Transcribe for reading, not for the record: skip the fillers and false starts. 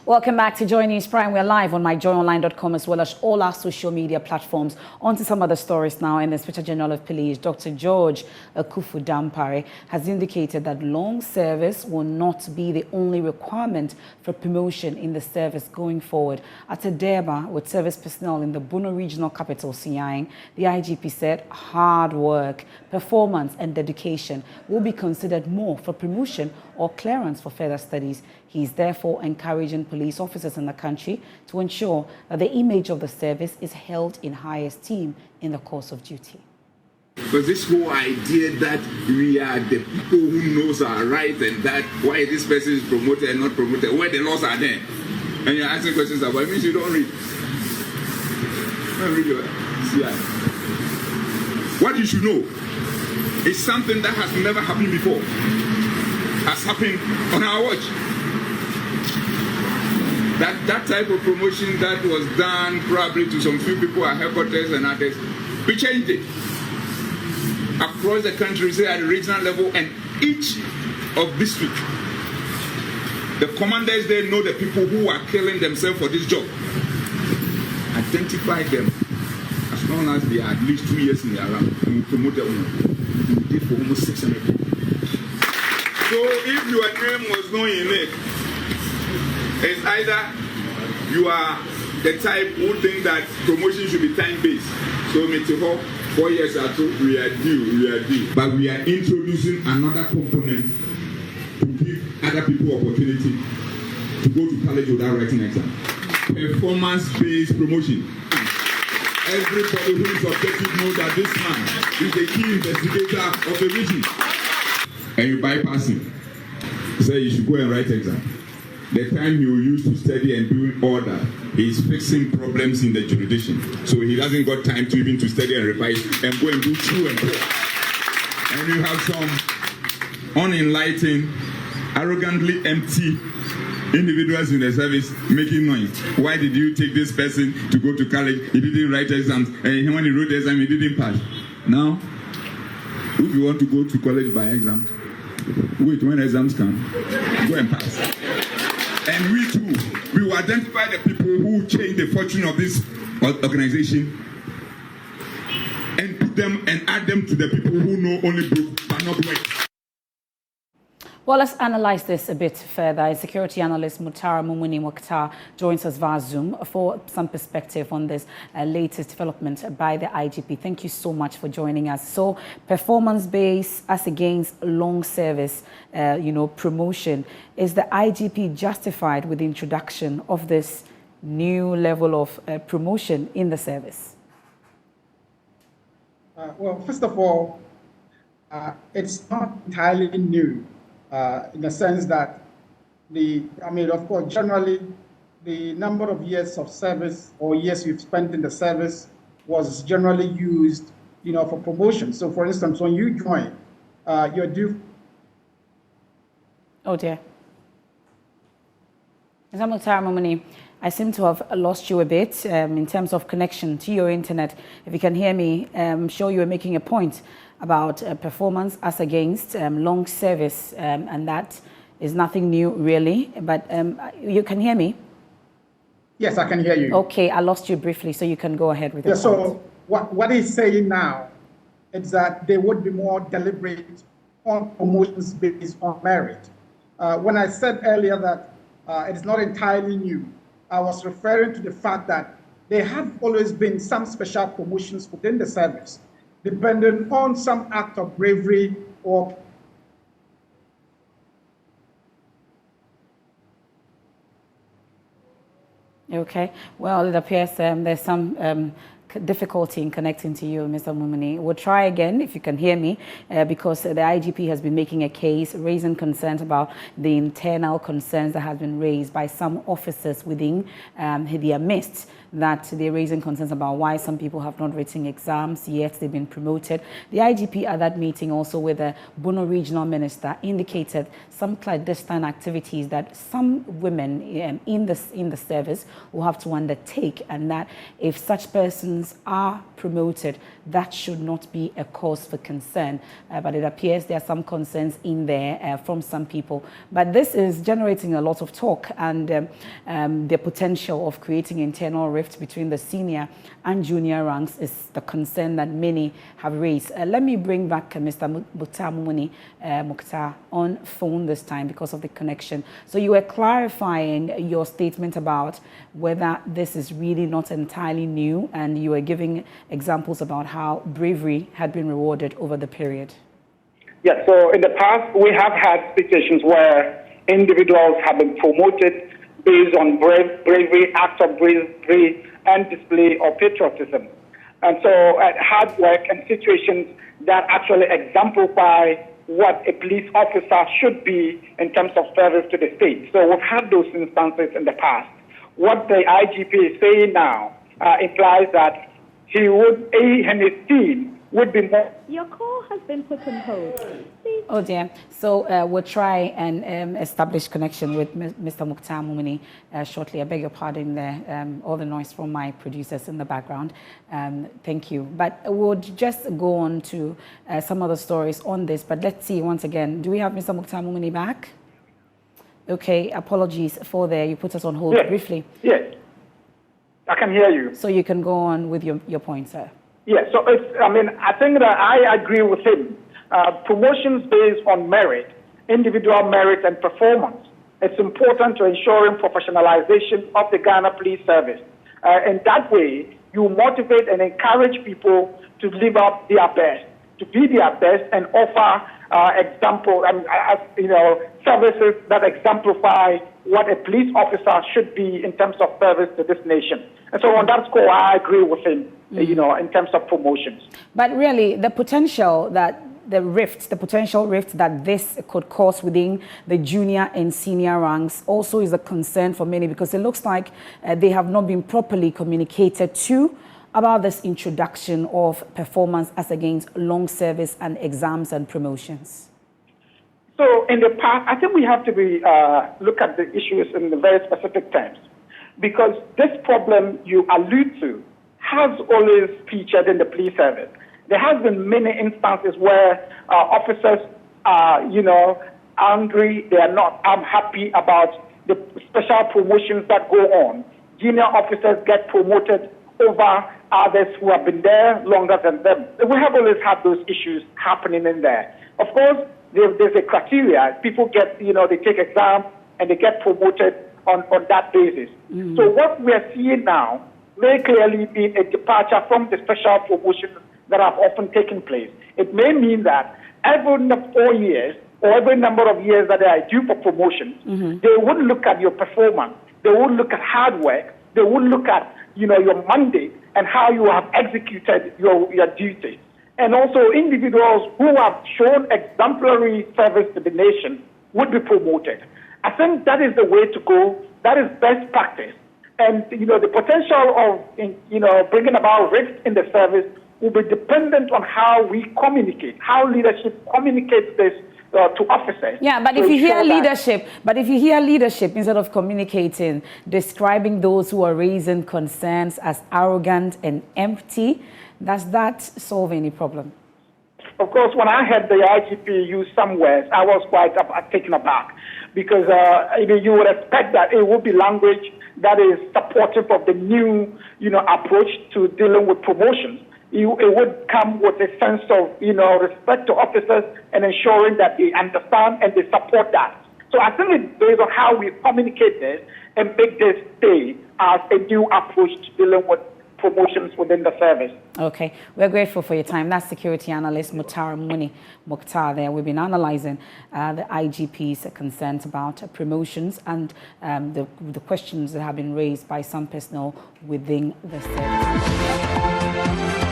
Welcome back to Joy News Prime. We're live on myjoyonline.com as well as all our social media platforms. On to some other stories now. And the Inspector General of Police, Dr. George Akufu Dampare, has indicated that long service will not be the only requirement for promotion in the service going forward. At a Durbar with service personnel in the Bono Regional Capital, Siaing, the IGP said hard work, performance and dedication will be considered more for promotion or clearance for further studies. He is therefore encouraging police officers in the country to ensure that the image of the service is held in high esteem in the course of duty. Because this whole idea that we are the people who knows our rights and that why this person is promoted and not promoted, where the laws are there, and you're asking questions about it means you don't read. Don't read your CI. What you should know is something that has never happened before. Has happened on our watch. That type of promotion that was done probably to some few people at headquarters and others, we changed it. Across the country, say at the regional level and each of district, the commanders there know the people who are killing themselves for this job. Identify them. As long as they are at least 2 years in the around, and we promote them. We did for almost 600 people. So if your name was not in it, it's either you are the type who think that promotion should be time-based. So Metiho, 4 years ago, we are due. But we are introducing another component to give other people opportunity to go to college without writing exam. Performance-based promotion. Everybody who is objective knows that this man is the key investigator of the region. And you bypass him. Say you should go and write exam. The time you use to study and do order, he's fixing problems in the jurisdiction. So he hasn't got time to even to study and revise and go and do true and poor. And you have some unenlightened, arrogantly empty individuals in the service making noise. Why did you take this person to go to college? He didn't write exams. And when he wrote the exam, he didn't pass. Now, if you want to go to college by exam, wait when exams come, go and pass. And we too, we will identify the people who change the fortune of this organization and put them and add them to the people who know only book but not work. Well, let's analyze this a bit further. Security analyst Mutara Mumuni Mokhtar joins us via Zoom for some perspective on this latest development by the IGP. Thank you so much for joining us. So, performance-based as against long service, promotion. Is the IGP justified with the introduction of this new level of promotion in the service? Well, first of all, it's not entirely new. In the sense that of course, generally, the number of years of service or years you've spent in the service was generally used, for promotion. So, for instance, when you join, you're due. Oh dear. Mutara Mumuni, I seem to have lost you a bit in terms of connection to your internet. If you can hear me, I'm sure you were making a point about performance as against long service, and that is nothing new really, but you can hear me? Yes, I can hear you. Okay, I lost you briefly, so you can go ahead with your point. So what he's saying now is that they would be more deliberate on promotions based on merit. When I said earlier that it is not entirely new, I was referring to the fact that there have always been some special promotions within the service, depending on some act of bravery or okay. Well, it appears there's some difficulty in connecting to you, Mr. Mumuni. We'll try again if you can hear me, because the IGP has been making a case, raising concerns about the internal concerns that have been raised by some officers within their midst, that they're raising concerns about why some people have not written exams, yet they've been promoted. The IGP at that meeting also with the Bono Regional Minister indicated some clandestine activities that some women in the service will have to undertake, and that if such persons are promoted, that should not be a cause for concern. But it appears there are some concerns in there from some people. But this is generating a lot of talk, and the potential of creating internal rift between the senior and junior ranks is the concern that many have raised. Let me bring back Mr. Mukhtar Mumuni Mukhtar on phone this time because of the connection. So you were clarifying your statement about whether this is really not entirely new, and you were giving examples about how bravery had been rewarded over the period. Yes, so in the past we have had situations where individuals have been promoted based on bravery, acts of bravery, and display of patriotism. And so hard work and situations that actually exemplify what a police officer should be in terms of service to the state. So we've had those instances in the past. What the IGP is saying now implies that he and his team would be more. Your call has been put on hold. Please. Oh dear. So we'll try and establish connection with Mr. Mukhtar Mumuni shortly. I beg your pardon there, all the noise from my producers in the background. Thank you. But we'll just go on to some other stories on this. But let's see once again. Do we have Mr. Mukhtar Mumuni back? Okay, apologies for there. You put us on hold briefly. Yes, I can hear you. So you can go on with your point, sir. Yes, so I think that I agree with him. Promotions based on merit, individual merit and performance. It's important to ensuring professionalization of the Ghana Police Service. In that way, you motivate and encourage people to live up their best, to be their best, and offer services that exemplify what a police officer should be in terms of service to this nation. And so on that score, I agree with him, in terms of promotions. But really, the potential that the potential rift that this could cause within the junior and senior ranks also is a concern for many, because it looks like they have not been properly communicated to about this introduction of performance as against long service and exams and promotions. So in the past, I think we have to look at the issues in the very specific terms, because this problem you allude to has always featured in the police service. There has been many instances where officers are, angry, they are not happy about the special promotions that go on. Junior officers get promoted over others who have been there longer than them. We have always had those issues happening in there. Of course, there's a criteria. People get, they take exams and they get promoted on that basis. So what we are seeing now may clearly be a departure from the special promotions that have often taken place. It may mean that every 4 years or every number of years that they are due for promotions, they would look at your performance. They would look at hard work. They would look at, your mandate and how you have executed your duties. And also individuals who have shown exemplary service to the nation would be promoted. I think that is the way to go. That is best practice. And, the potential of, bringing about rift in the service will be dependent on how we communicate, how leadership communicates this to officers. Yeah, but if you hear leadership, instead of communicating, describing those who are raising concerns as arrogant and empty, does that solve any problem? Of course, when I heard the IGP use some words, I was quite taken aback, because you would expect that it would be language that is supportive of the new, approach to dealing with promotions. It would come with a sense of, respect to officers and ensuring that they understand and they support that. So I think it's based on how we communicate this and make this stay as a new approach to dealing with promotions within the service. Okay, we're grateful for your time. That's security analyst Mukhtar Mumuni Mukhtar there. We've been analyzing the IGP's concerns about promotions and the questions that have been raised by some personnel within the service.